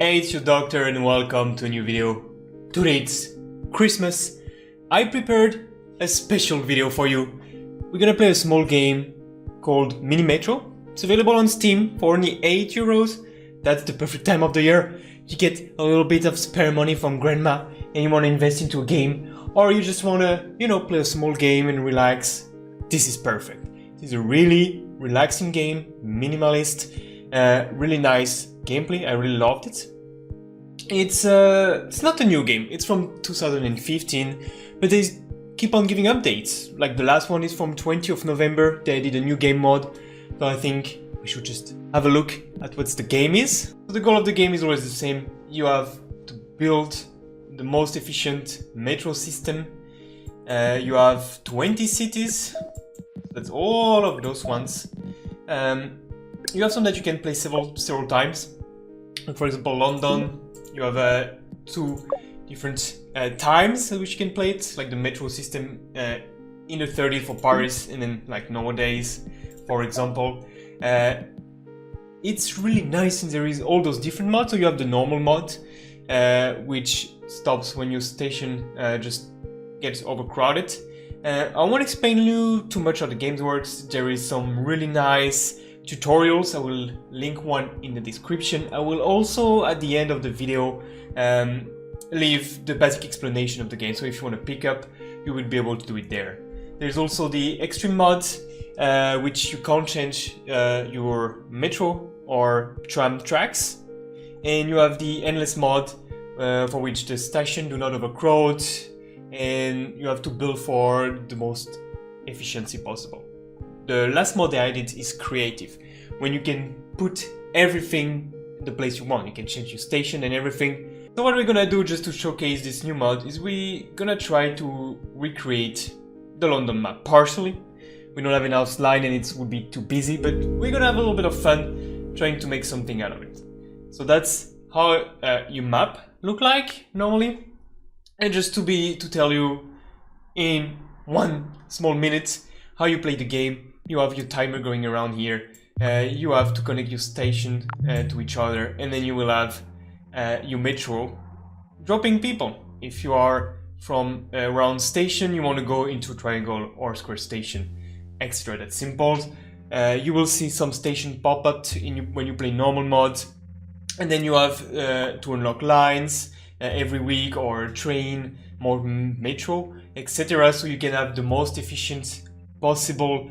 Hey, it's your doctor and welcome to a new video. Today it's Christmas. I prepared a special video for you. We're gonna play a small game called Mini Metro. It's available on Steam for only €8. That's the perfect time of the year. You get a little bit of spare money from grandma and you wanna invest into a game, or you just wanna, play a small game and relax. This is perfect. This is a really relaxing game, minimalist, really nice gameplay. I really loved it. It's not a new game. It's from 2015, but they keep on giving updates. Like the last one is from 20th of November. They did a new game mode. So I think we should just have a look at what the game is. So the goal of the game is always the same. You have to build the most efficient metro system. You have 20 cities. That's all of those ones. You have some that you can play several times. For example, London. You have 2 different times at which you can play it, like the metro system in the 30th for Paris, and then like nowadays, for example. It's really nice, and there is all those different mods. So you have the normal mod, which stops when your station just gets overcrowded. I won't explain you too much how the game works. There is some really nice tutorials. I will link one in the description. I will also, at the end of the video, leave the basic explanation of the game. So if you want to pick up, you will be able to do it there. There's also the extreme mod, which you can't change your metro or tram tracks. And you have the endless mod, for which the station do not overcrowd, and you have to build for the most efficiency possible. The last mod they added is creative, when you can put everything in the place you want. You can change your station and everything. So what we're gonna do, just to showcase this new mod, is we're gonna try to recreate the London map partially. We don't have an outline and it would be too busy, but we're gonna have a little bit of fun trying to make something out of it. So that's how your map look like normally. And just to tell you in 1 small minute how you play the game. You have your timer going around here. You have to connect your station to each other, and then you will have your metro dropping people. If you are from a round station, you want to go into a triangle or square station. Extra, that's simple. You will see some station pop up when you play normal mode, and then you have to unlock lines every week, or train, more metro, etc. So you can have the most efficient possible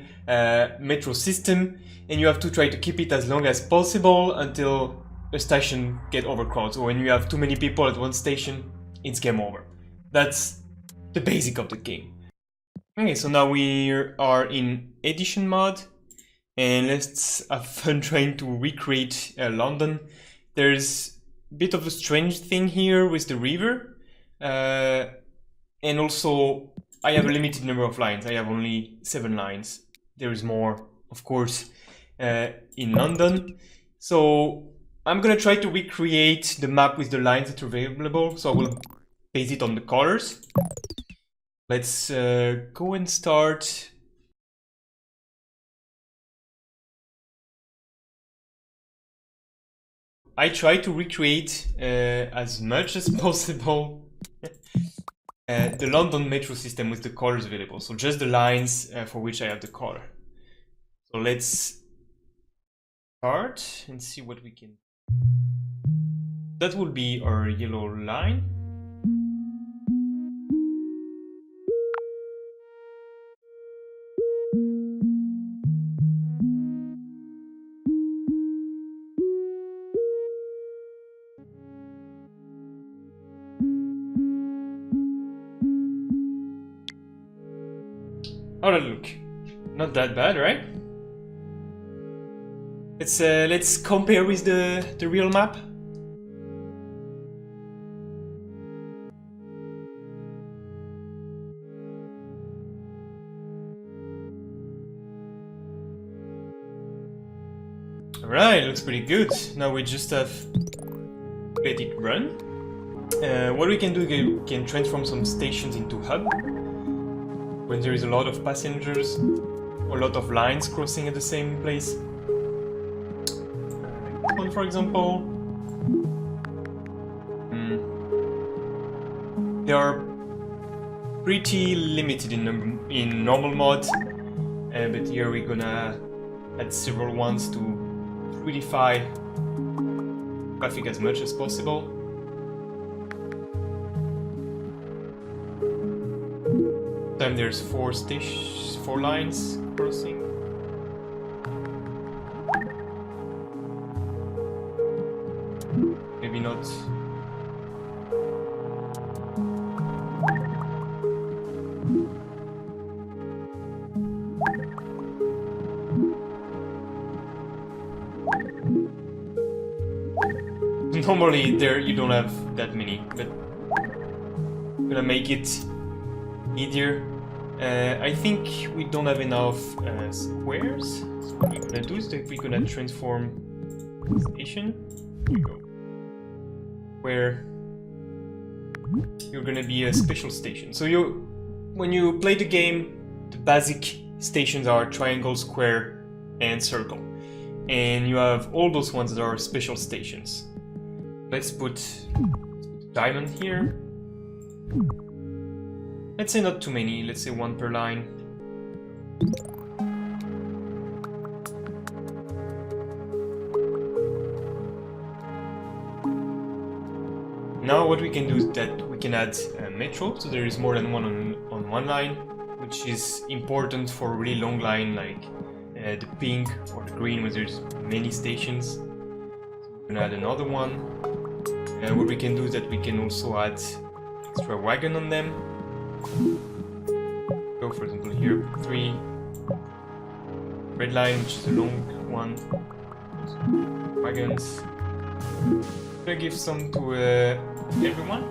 metro system, and you have to try to keep it as long as possible until a station get overcrowded. So when you have too many people at one station, it's game over. That's the basic of the game. Okay, so now we are in edition mode, and let's have fun trying to recreate London. There's a bit of a strange thing here with the river, and also I have a limited number of lines. I have only 7 lines. There is more, of course, in London. So I'm gonna try to recreate the map with the lines that are available. So I will base it on the colors. Let's go and start. I try to recreate as much as possible the London metro system with the colors available. So just the lines for which I have the color. So let's start and see what we can. That will be our yellow line. How does it look? Not that bad, right? Let's compare with the real map. Alright, looks pretty good. Now we just have to let it run. What we can do, we can transform some stations into hub. When there is a lot of passengers, or a lot of lines crossing at the same place. This one, for example. They are pretty limited in normal mode, but here we're gonna add several ones to fluidify traffic as much as possible. Then there's four lines crossing. Maybe not. Normally there you don't have that many, but I'm gonna make it easier. I think we don't have enough squares, so what we're gonna do is that we're gonna transform the station. Here we go. Where you're gonna be a special station. So when you play the game, the basic stations are triangle, square, and circle. And you have all those ones that are special stations. Let's put diamond here. Let's say not too many, let's say one per line. Now what we can do is that we can add a metro, so there is more than one on one line, which is important for a really long line like the pink or the green where there's many stations. So we're gonna add another one. What we can do is that we can also add extra wagon on them. Go for example here, 3. Red line, which is a long one. Wagons. I'm gonna give some to everyone.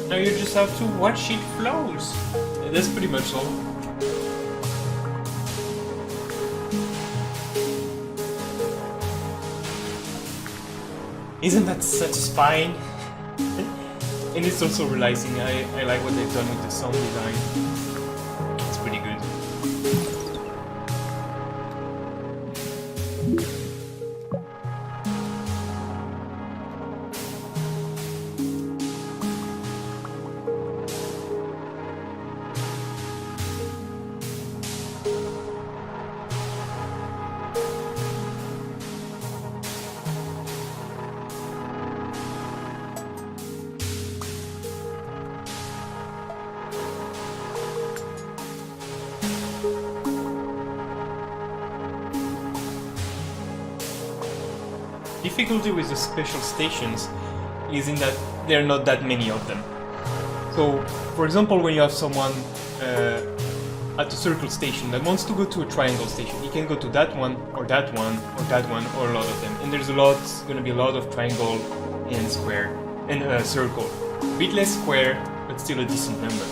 Now you just have to watch it flows. That's pretty much all. Isn't that satisfying? And it's also realizing I like what they've done with the sound design. It's pretty good. Difficulty with the special stations is in that there are not that many of them. So, for example, when you have someone at a circle station that wants to go to a triangle station, he can go to that one, or that one, or that one, or a lot of them. And there's going to be a lot of triangle and square and circle. A bit less square, but still a decent number.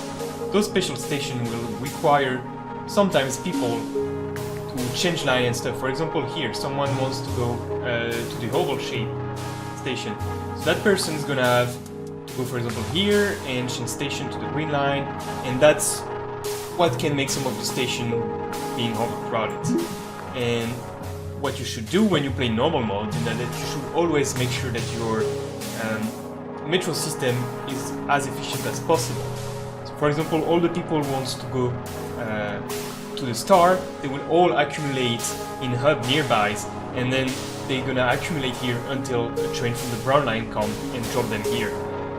Those special stations will require sometimes people to change line and stuff. For example, here someone wants to go to the oval shape station, so that person is gonna have to go, for example, here and change station to the green line, and that's what can make some of the station being overcrowded. And what you should do when you play normal mode is that you should always make sure that your metro system is as efficient as possible. So, for example, all the people who wants to go to the star, they will all accumulate in a hub nearby, and then they're gonna accumulate here until a train from the brown line comes and drop them here.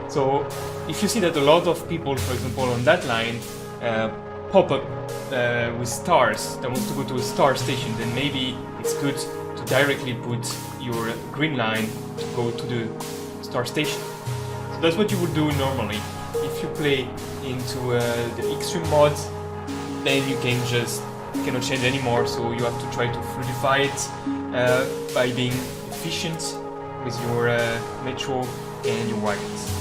So if you see that a lot of people, for example, on that line pop up with stars that wants to go to a star station, then maybe it's good to directly put your green line to go to the star station. So that's what you would do normally. If you play into the extreme mod, then you cannot change anymore, so you have to try to fluidify it by being efficient with your metro and your wagons.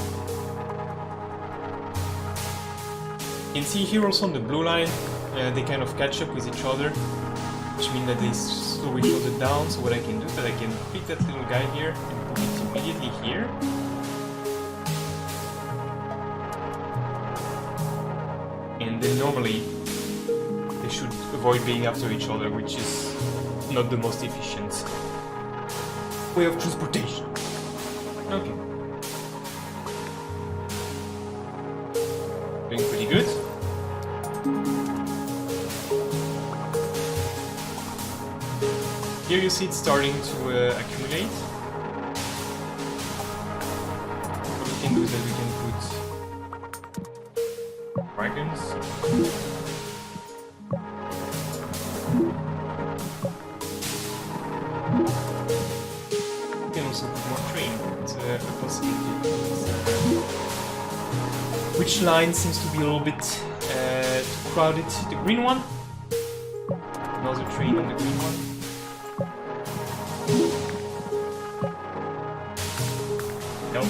You can see here also on the blue line, they kind of catch up with each other, which means that they slow each other down. So what I can do is that I can pick that little guy here and put it immediately here. And then normally they should avoid being after each other, which is not the most efficient way of transportation. Okay. Doing pretty good. Here you see it's starting to accumulate. What we can do is that we can put wagons. We can also put more train. It's a possibility. Which line seems to be a little bit too crowded? The green one? Another train on the green one. Nope.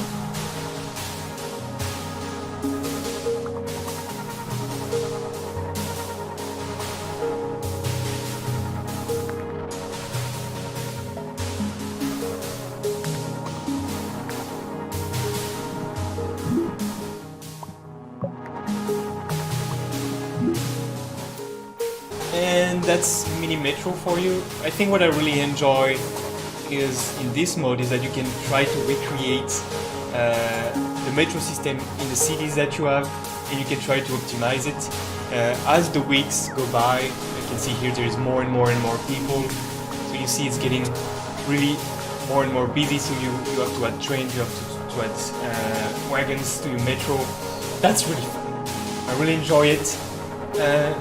And that's mini metro for you. I think what I really enjoy is in this mode is that you can try to recreate the metro system in the cities that you have, and you can try to optimize it. As the weeks go by, you can see here there is more and more people. So you see it's getting really more and more busy, so you have to add trains, you have to add wagons to your metro. That's really fun. I really enjoy it.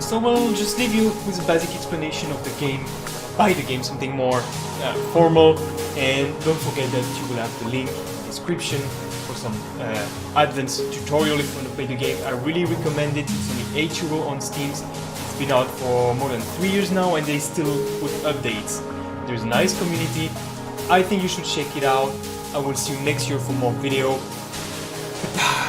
So we'll just leave you with a basic explanation of the game, by the game, something more formal, and don't forget that you will have the link in the description for some advanced tutorial if you want to play the game. I really recommend it. It's only €8 on Steam. It's been out for more than 3 years now, and they still put updates. There's a nice community. I think you should check it out. I will see you next year for more video. Goodbye.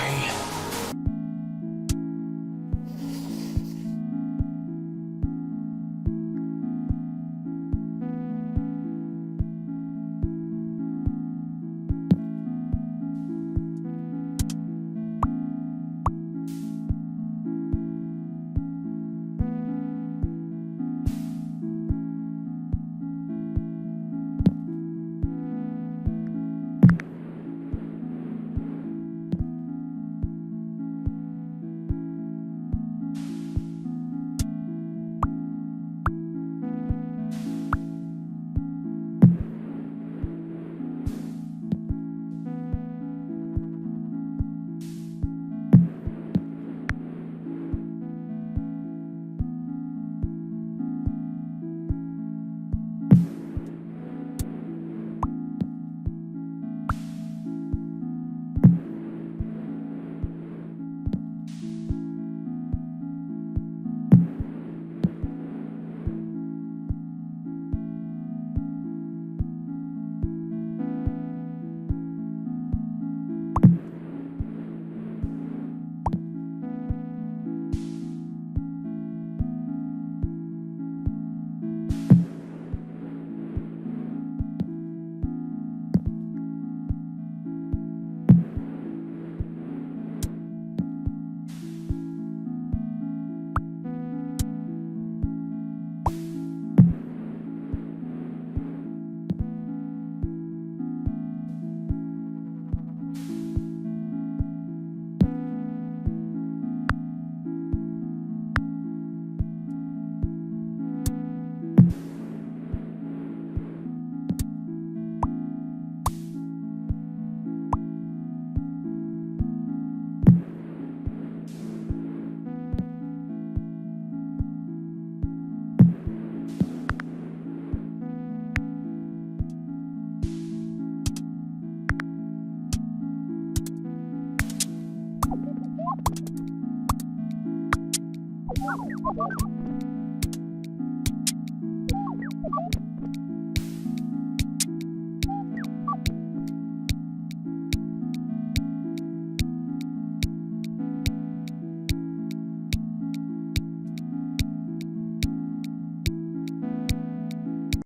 What?